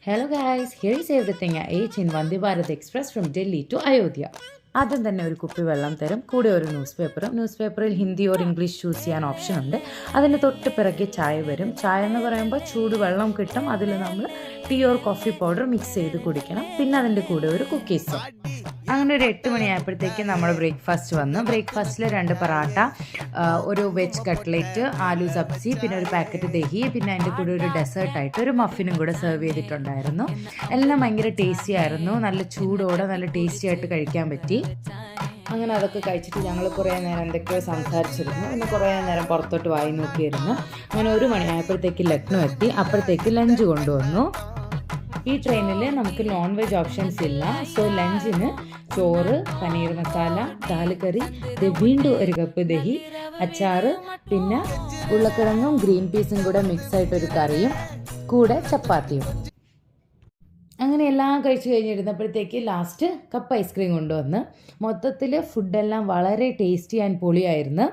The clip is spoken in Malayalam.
Hello guys, here is everything I ate in Vande Bharat Express from Delhi to Ayodhya. ആദ്യം തന്നെ ഒരു കുപ്പി വെള്ളം തരും, കൂടെ ഒരു ന്യൂസ് പേപ്പറിൽ ഹിന്ദി ഓർ ഇംഗ്ലീഷ് ചൂസ് ചെയ്യാൻ ഓപ്ഷൻ ഉണ്ട്. അതിന് തൊട്ട് പിറകെ ചായ വരും. ചായ എന്ന് പറയുമ്പോൾ ചൂട് വെള്ളം കിട്ടും. അതിൽ നമ്മൾ tea or coffee powder mix ചെയ്ത് കുടിക്കണം. പിന്നെ അതിൻ്റെ കൂടെ ഒരു കുക്കീസും. അങ്ങനെ ഒരു 8 മണിയായപ്പോഴത്തേക്ക് നമ്മൾ ബ്രേക്ക്ഫാസ്റ്റ് വന്നു. ബ്രേക്ക്ഫാസ്റ്റിൽ 2 പൊറാട്ട, ഒരു വെജ് കട്ട്ലേറ്റ്, ആലു സബ്സി, പിന്നെ ഒരു പാക്കറ്റ് ദഹി, പിന്നെ അതിൻ്റെ കൂടെ ഒരു ഡെസേർട്ടായിട്ട് ഒരു മഫിനും കൂടെ സെർവ് ചെയ്തിട്ടുണ്ടായിരുന്നു. എല്ലാം ഭയങ്കര ടേസ്റ്റി ആയിരുന്നു. നല്ല ചൂടോടെ നല്ല ടേസ്റ്റി ആയിട്ട് കഴിക്കാൻ പറ്റി. അങ്ങനെ അതൊക്കെ കഴിച്ചിട്ട് ഞങ്ങൾ കുറേ നേരം എന്തൊക്കെയോ സംസാരിച്ചിരുന്നു. പിന്നെ കുറേ നേരം പുറത്തോട്ട് വായി നോക്കിയിരുന്നു. അങ്ങനെ 1 മണിയായപ്പോഴത്തേക്ക് ലക്നൗ എത്തി. അപ്പോഴത്തേക്ക് ലഞ്ച് കൊണ്ടുവന്നു. ഈ ട്രെയിനിൽ നമുക്ക് നോൺ വെജ് ഓപ്ഷൻസ് ഇല്ല. സോ ലഞ്ചിന് ചോറ്, പനീർ മസാല, ദാൽ കറി, വീണ്ടും ഒരു കപ്പ് ദഹി, അച്ചാറ്, പിന്നെ ഉരുളക്കിഴങ്ങും ഗ്രീൻ പീസും കൂടെ മിക്സ് ആയിട്ടൊരു കറിയും, കൂടെ ചപ്പാത്തിയും. അങ്ങനെ എല്ലാം കഴിച്ച് കഴിഞ്ഞിരുന്നപ്പോഴത്തേക്ക് ലാസ്റ്റ് കപ്പ് ഐസ്ക്രീം കൊണ്ടുവന്ന്. മൊത്തത്തിൽ ഫുഡെല്ലാം വളരെ ടേസ്റ്റി ആൻഡ് പൊളിയായിരുന്നു.